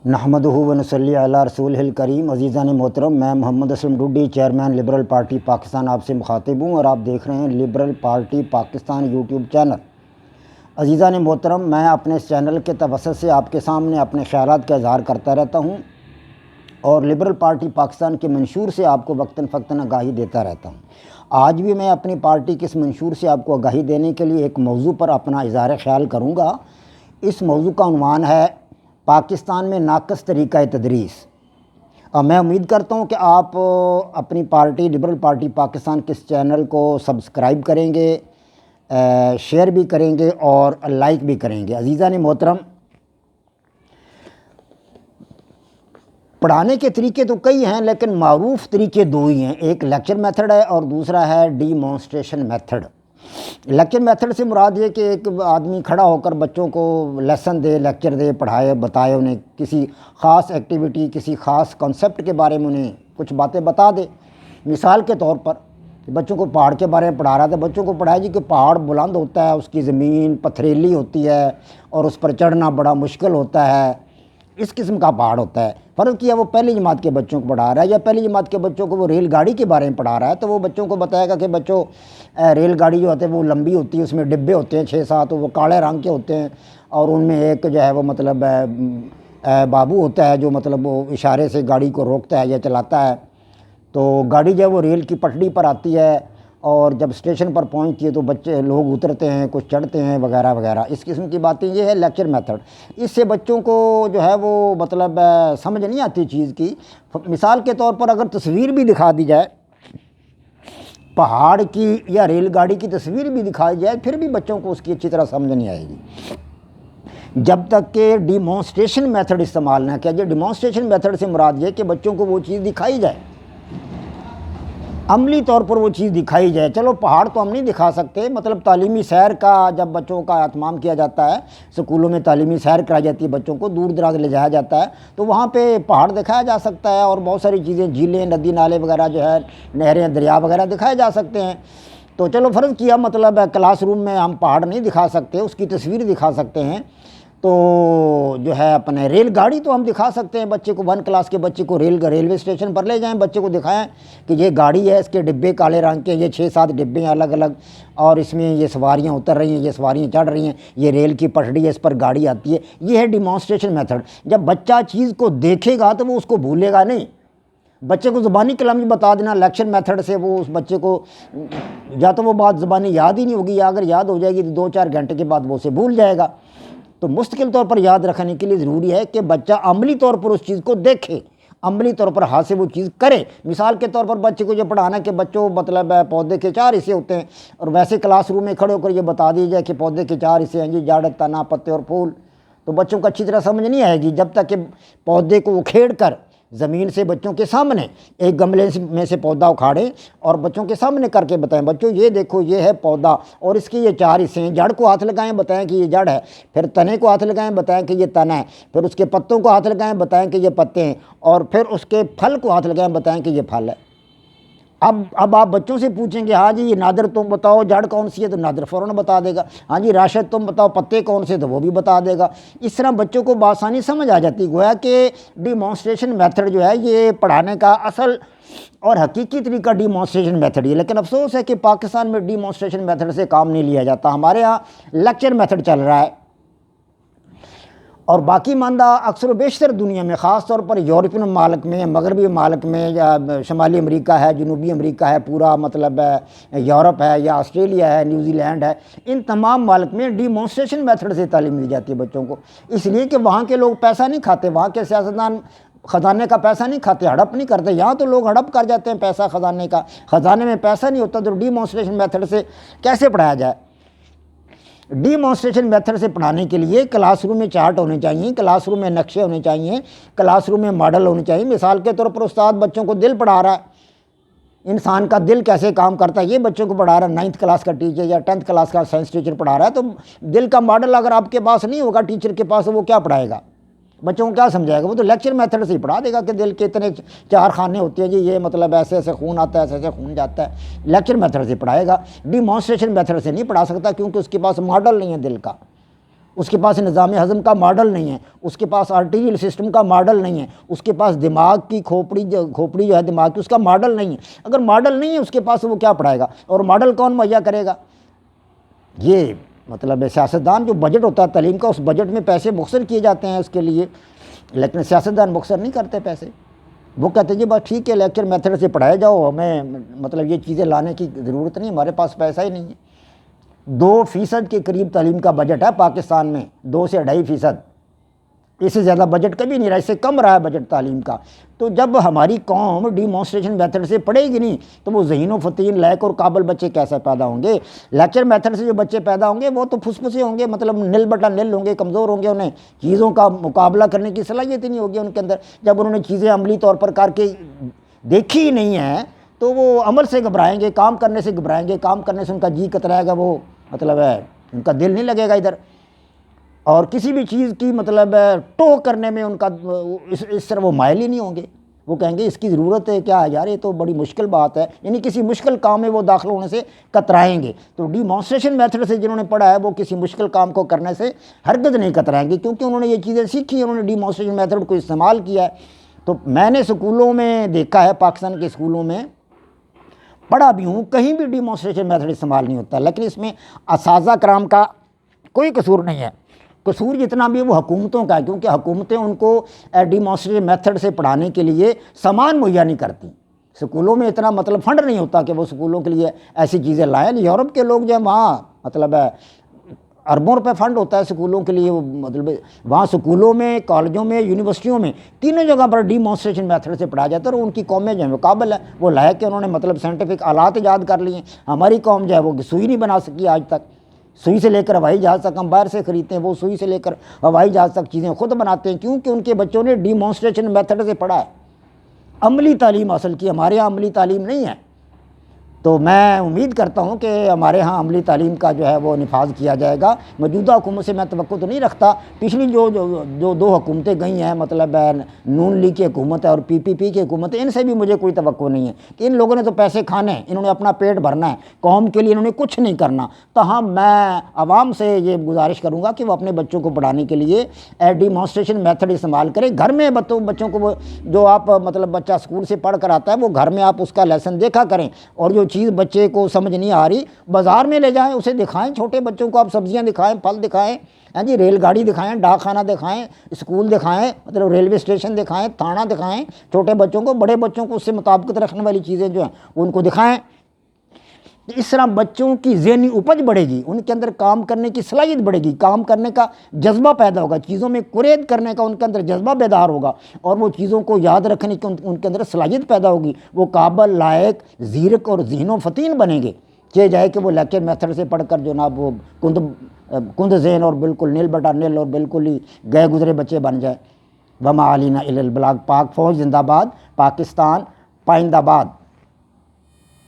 نحمدہ و نصلی علی رسولہ الکریم۔ عزیزان محترم، میں Muhammad Aslam Dodi, chairman liberal party Pakistan آپ سے مخاطب ہوں اور آپ دیکھ رہے ہیں liberal party Pakistan YouTube channel. عزیزان محترم، میں اپنے اس چینل کے توسط سے آپ کے سامنے اپنے خیالات کا اظہار کرتا رہتا ہوں اور لبرل پارٹی پاکستان کے منشور سے آپ کو وقتاً فوقتاً آگاہی دیتا رہتا ہوں۔ آج بھی میں اپنی پارٹی کے اس منشور سے آپ کو آگاہی دینے کے لیے ایک موضوع پر اپنا اظہار خیال کروں گا۔ اس موضوع کا عنوان ہے پاکستان میں ناقص طریقہ تدریس۔ میں امید کرتا ہوں کہ آپ اپنی پارٹی لبرل پارٹی پاکستان کے اس چینل کو سبسکرائب کریں گے، شیئر بھی کریں گے اور لائک بھی کریں گے۔ عزیزان محترم، پڑھانے کے طریقے تو کئی ہیں لیکن معروف طریقے دو ہی ہیں، ایک لیکچر میتھڈ ہے اور دوسرا ہے ڈیمانسٹریشن میتھڈ۔ لیکچر میتھڈ سے مراد یہ کہ ایک آدمی کھڑا ہو کر بچوں کو لیسن دے، لیکچر دے، پڑھائے، بتائے، انہیں کسی خاص ایکٹیویٹی، کسی خاص کنسیپٹ کے بارے میں انہیں کچھ باتیں بتا دے۔ مثال کے طور پر بچوں کو پہاڑ کے بارے میں پڑھا رہا تھا، بچوں کو پڑھایا جی کہ پہاڑ بلند ہوتا ہے، اس کی زمین پتھریلی ہوتی ہے اور اس پر چڑھنا بڑا مشکل ہوتا ہے، اس قسم کا پہاڑ ہوتا ہے۔ فرض کیا وہ پہلی جماعت کے بچوں کو پڑھا رہا ہے یا پہلی جماعت کے بچوں کو وہ ریل گاڑی کے بارے میں پڑھا رہا ہے، تو وہ بچوں کو بتائے گا کہ بچوں ریل گاڑی جو ہوتے ہیں وہ لمبی ہوتی ہے، اس میں ڈبے ہوتے ہیں 6-7، وہ کالے رنگ کے ہوتے ہیں اور ان میں ایک جو ہے وہ مطلب بابو ہوتا ہے جو مطلب وہ اشارے سے گاڑی کو روکتا ہے یا چلاتا ہے۔ تو گاڑی جو ہے وہ ریل کی پٹڑی پر آتی ہے اور جب اسٹیشن پر پہنچتی ہے تو بچے لوگ اترتے ہیں، کچھ چڑھتے ہیں وغیرہ وغیرہ، اس قسم کی باتیں۔ یہ ہے لیکچر میتھڈ۔ اس سے بچوں کو جو ہے وہ مطلب سمجھ نہیں آتی چیز کی۔ مثال کے طور پر اگر تصویر بھی دکھا دی جائے پہاڑ کی یا ریل گاڑی کی تصویر بھی دکھائی جائے پھر بھی بچوں کو اس کی اچھی طرح سمجھ نہیں آئے گی جب تک کہ ڈیمانسٹریشن میتھڈ استعمال نہ کیا جائے۔ ڈیمانسٹریشن میتھڈ سے مراد یہ کہ بچوں کو وہ چیز دکھائی جائے، عملی طور پر وہ چیز دکھائی جائے۔ چلو پہاڑ تو ہم نہیں دکھا سکتے، مطلب تعلیمی سیر کا جب بچوں کا اہتمام کیا جاتا ہے، سکولوں میں تعلیمی سیر کرائی جاتی ہے، بچوں کو دور دراز لے جایا جاتا ہے تو وہاں پہ پہاڑ دکھایا جا سکتا ہے اور بہت ساری چیزیں، جھیلیں، ندی نالے وغیرہ جو ہے، نہریں، دریا وغیرہ دکھائے جا سکتے ہیں۔ تو چلو فرض کیا مطلب کلاس روم میں ہم پہاڑ نہیں دکھا سکتے، اس کی تصویر دکھا سکتے ہیں، تو جو ہے اپنے ریل گاڑی تو ہم دکھا سکتے ہیں۔ بچے کو 1 کلاس کے بچے کو ریلوے اسٹیشن پر لے جائیں، بچے کو دکھائیں کہ یہ گاڑی ہے، اس کے ڈبے کالے رنگ کے، یہ 6-7 ڈبے ہیں الگ الگ اور اس میں یہ سواریاں اتر رہی ہیں، یہ سواریاں چڑھ رہی ہیں، یہ ریل کی پٹڑی ہے، اس پر گاڑی آتی ہے۔ یہ ہے ڈیمانسٹریشن میتھڈ۔ جب بچہ چیز کو دیکھے گا تو وہ اس کو بھولے گا نہیں۔ بچے کو زبانی کلام بتا دینا لیکچر میتھڈ سے، وہ اس بچے کو یا تو وہ بات زبانی یاد ہی نہیں ہوگی، یا اگر یاد ہو جائے گی تو 2-4 گھنٹے کے بعد وہ اسے بھول جائے گا۔ تو مستقل طور پر یاد رکھنے کے لیے ضروری ہے کہ بچہ عملی طور پر اس چیز کو دیکھے، عملی طور پر ہاتھ سے وہ چیز کرے۔ مثال کے طور پر بچے کو جو پڑھانا ہے کہ بچوں مطلب پودے کے 4 حصے ہوتے ہیں اور ویسے کلاس روم میں کھڑے ہو کر یہ بتا دی جائے کہ پودے کے 4 حصے ہیں جی، جڑ، تنا، پتے اور پھول، تو بچوں کو اچھی طرح سمجھ نہیں آئے گی جب تک کہ پودے کو اکھیڑ کر زمین سے بچوں کے سامنے ایک گملے میں سے پودا اکھاڑیں اور بچوں کے سامنے کر کے بتائیں، بچوں یہ دیکھو یہ ہے پودا اور اس کے یہ 4 حصے ہیں۔ جڑ کو ہاتھ لگائیں، بتائیں کہ یہ جڑ ہے، پھر تنے کو ہاتھ لگائیں، بتائیں کہ یہ تنا ہے، پھر اس کے پتوں کو ہاتھ لگائیں، بتائیں کہ یہ پتے ہیں، اور پھر اس کے پھل کو ہاتھ لگائیں، بتائیں کہ یہ پھل ہے۔ اب آپ بچوں سے پوچھیں کہ ہاں جی یہ نادر تم بتاؤ جڑ کون سی ہے، تو نادر فوراً بتا دے گا۔ ہاں جی راشد تم بتاؤ پتے کون سے، تو وہ بھی بتا دے گا۔ اس طرح بچوں کو بآسانی سمجھ آ جاتی۔ گویا کہ ڈیمانسٹریشن میتھڈ جو ہے یہ پڑھانے کا اصل اور حقیقی طریقہ ڈیمانسٹریشن میتھڈ ہی ہے، لیکن افسوس ہے کہ پاکستان میں ڈیمانسٹریشن میتھڈ سے کام نہیں لیا جاتا۔ ہمارے ہاں لیکچر میتھڈ چل رہا ہے اور باقی ماندہ اکثر و بیشتر دنیا میں، خاص طور پر یورپین ممالک میں، مغربی ممالک میں، یا شمالی امریکہ ہے، جنوبی امریکہ ہے، پورا مطلب یورپ ہے یا آسٹریلیا ہے، نیوزی لینڈ ہے، ان تمام ممالک میں ڈیمانسٹریشن میتھڈ سے تعلیم دی جاتی ہے بچوں کو، اس لیے کہ وہاں کے لوگ پیسہ نہیں کھاتے، وہاں کے سیاستدان خزانے کا پیسہ نہیں کھاتے، ہڑپ نہیں کرتے۔ یہاں تو لوگ ہڑپ کر جاتے ہیں پیسہ خزانے کا، خزانے میں پیسہ نہیں ہوتا، تو ڈیمانسٹریشن میتھڈ سے کیسے پڑھایا جائے؟ ڈیمانسٹریشن میتھڈ سے پڑھانے کے لیے کلاس روم میں چارٹ ہونے چاہیے، کلاس روم میں نقشے ہونے چاہیے، کلاس روم میں ماڈل ہونے چاہیے۔ مثال کے طور پر استاد بچوں کو دل پڑھا رہا ہے، انسان کا دل کیسے کام کرتا ہے یہ بچوں کو پڑھا رہا ہے، 9th کلاس کا ٹیچر یا 10th کلاس کا سائنس ٹیچر پڑھا رہا ہے، تو دل کا ماڈل اگر آپ کے پاس نہیں ہوگا ٹیچر کے پاس، وہ کیا پڑھائے گا؟ بچوں کو کیا سمجھائے گا؟ وہ تو لیکچر میتھڈ سے ہی پڑھا دے گا کہ دل کے اتنے 4 خانے ہوتے ہیں جی، یہ مطلب ایسے ایسے خون آتا ہے، ایسے ایسے خون جاتا ہے، لیکچر میتھڈ سے پڑھائے گا۔ ڈیمانسٹریشن میتھڈ سے نہیں پڑھا سکتا کیونکہ اس کے پاس ماڈل نہیں ہے دل کا، اس کے پاس نظام ہضم کا ماڈل نہیں ہے، اس کے پاس آرٹیریل سسٹم کا ماڈل نہیں ہے، اس کے پاس دماغ کی کھوپڑی جو ہے دماغ کی، اس کا ماڈل نہیں ہے۔ اگر ماڈل نہیں ہے اس کے پاس، وہ کیا پڑھائے گا؟ اور ماڈل کون مہیا کرے گا؟ یہ مطلب سیاستدان، جو بجٹ ہوتا ہے تعلیم کا، اس بجٹ میں پیسے مختصر کیے جاتے ہیں اس کے لیے، لیکن سیاستدان مختصر نہیں کرتے پیسے۔ وہ کہتے ہیں جی بس ٹھیک ہے، لیکچر میتھڈ سے پڑھائے جاؤ، ہمیں مطلب یہ چیزیں لانے کی ضرورت نہیں، ہمارے پاس پیسہ ہی نہیں ہے۔ 2% کے قریب تعلیم کا بجٹ ہے پاکستان میں، 2 سے 2.5%، اس سے زیادہ بجٹ کبھی نہیں رہا، اس سے کم رہا ہے بجٹ تعلیم کا۔ تو جب ہماری قوم ڈیمانسٹریشن میتھڈ سے پڑھے گی نہیں تو وہ ذہین و فطین لائق اور قابل بچے کیسے پیدا ہوں گے؟ لیکچر میتھڈ سے جو بچے پیدا ہوں گے وہ تو پھسپھسے ہوں گے، مطلب نل بٹا نل ہوں گے، کمزور ہوں گے، انہیں چیزوں کا مقابلہ کرنے کی صلاحیت ہی نہیں ہوگی ان کے اندر۔ جب انہوں نے چیزیں عملی طور پر کر کے دیکھی ہی نہیں ہیں تو وہ عمل سے گھبرائیں گے، کام کرنے سے گھبرائیں گے، کام کرنے سے ان کا جی کترائے گا، وہ مطلب ہے ان کا دل نہیں لگے گا ادھر، اور کسی بھی چیز کی مطلب ٹو کرنے میں ان کا اس طرح وہ مائل ہی نہیں ہوں گے۔ وہ کہیں گے اس کی ضرورت ہے کیا ہے یار، یہ تو بڑی مشکل بات ہے، یعنی کسی مشکل کام میں وہ داخل ہونے سے کترائیں گے۔ تو ڈیمانسٹریشن میتھڈ سے جنہوں نے پڑھا ہے وہ کسی مشکل کام کو کرنے سے ہرگز نہیں کترائیں گے، کیونکہ انہوں نے یہ چیزیں سیکھی، انہوں نے ڈیمانسٹریشن میتھڈ کو استعمال کیا ہے۔ تو میں نے اسکولوں میں دیکھا ہے، پاکستان کے اسکولوں میں پڑھا بھی ہوں، کہیں بھی ڈیمانسٹریشن میتھڈ استعمال نہیں ہوتا، لیکن اس میں اساتذہ کرام کا کوئی قصور نہیں ہے۔ قصور جتنا بھی وہ حکومتوں کا ہے، کیونکہ حکومتیں ان کو ڈیمانسٹریشن میتھڈ سے پڑھانے کے لیے سامان مہیا نہیں کرتی۔ اسکولوں میں اتنا مطلب فنڈ نہیں ہوتا کہ وہ اسکولوں کے لیے ایسی چیزیں لائیں۔ یورپ کے لوگ جو ہیں وہاں مطلب ہے اربوں روپے فنڈ ہوتا ہے اسکولوں کے لیے، مطلب وہاں اسکولوں میں، کالجوں میں، یونیورسٹیوں میں تینوں جگہ پر ڈیمانسٹریشن میتھڈ سے پڑھایا جاتا ہے، اور ان کی قومیں جو ہیں وہ قابل ہے، وہ لائق کہ انہوں نے مطلب سائنٹیفک آلات ایجاد کر لیے ہیں۔ ہماری قوم جو ہے وہ سوئی نہیں بنا سکی آج تک، سوئی سے لے کر ہوائی جہاز تک ہم باہر سے خریدتے ہیں، وہ سوئی سے لے کر ہوائی جہاز تک چیزیں خود بناتے ہیں، کیونکہ ان کے بچوں نے ڈیمانسٹریشن میتھڈ سے پڑھا ہے، عملی تعلیم حاصل کی۔ ہمارے یہاں عملی تعلیم نہیں ہے، تو میں امید کرتا ہوں کہ ہمارے ہاں عملی تعلیم کا جو ہے وہ نفاذ کیا جائے گا۔ موجودہ حکومت سے میں توقع تو نہیں رکھتا، پچھلی جو 2 حکومتیں گئی ہیں، مطلب نون لیگ کی حکومت ہے اور PPP کی حکومت ہے، ان سے بھی مجھے کوئی توقع نہیں ہے کہ ان لوگوں نے تو پیسے کھانے ہیں، انہوں نے اپنا پیٹ بھرنا ہے، قوم کے لیے انہوں نے کچھ نہیں کرنا۔ تاہم میں عوام سے یہ گزارش کروں گا کہ وہ اپنے بچوں کو پڑھانے کے لیے ڈیمانسٹریشن میتھڈ استعمال کریں۔ گھر میں بچوں کو وہ جو آپ مطلب بچہ اسکول سے پڑھ کر آتا ہے، وہ گھر میں آپ اس کا لیسن دیکھا کریں، اور جو چیز بچے کو سمجھ نہیں آ رہی بازار میں لے جائیں، اسے دکھائیں۔ چھوٹے بچوں کو آپ سبزیاں دکھائیں، پھل دکھائیں، ہاں جی، ریل گاڑی دکھائیں، ڈاک خانہ دکھائیں، اسکول دکھائیں، مطلب ریلوے اسٹیشن دکھائیں، تھانہ دکھائیں۔ چھوٹے بچوں کو، بڑے بچوں کو اس سے مطابقت رکھنے والی چیزیں جو ہیں ان کو دکھائیں۔ اس طرح بچوں کی ذہنی اپج بڑھے گی، ان کے اندر کام کرنے کی صلاحیت بڑھے گی، کام کرنے کا جذبہ پیدا ہوگا، چیزوں میں قریت کرنے کا ان کے اندر جذبہ بیدار ہوگا، اور وہ چیزوں کو یاد رکھنے کی ان کے اندر صلاحیت پیدا ہوگی۔ وہ قابل، لائق، زیرک اور ذہین و فطین بنیں گے، چاہے جائے کہ وہ لیکچر میتھڈ سے پڑھ کر جناب وہ کند ذہن اور بالکل نیل بٹا نیل اور بالکل ہی گئے گزرے بچے بن جائے۔ وما علینا الا البلاغ۔ پاک فوج زندہ باد، پاکستان پائندہ باد۔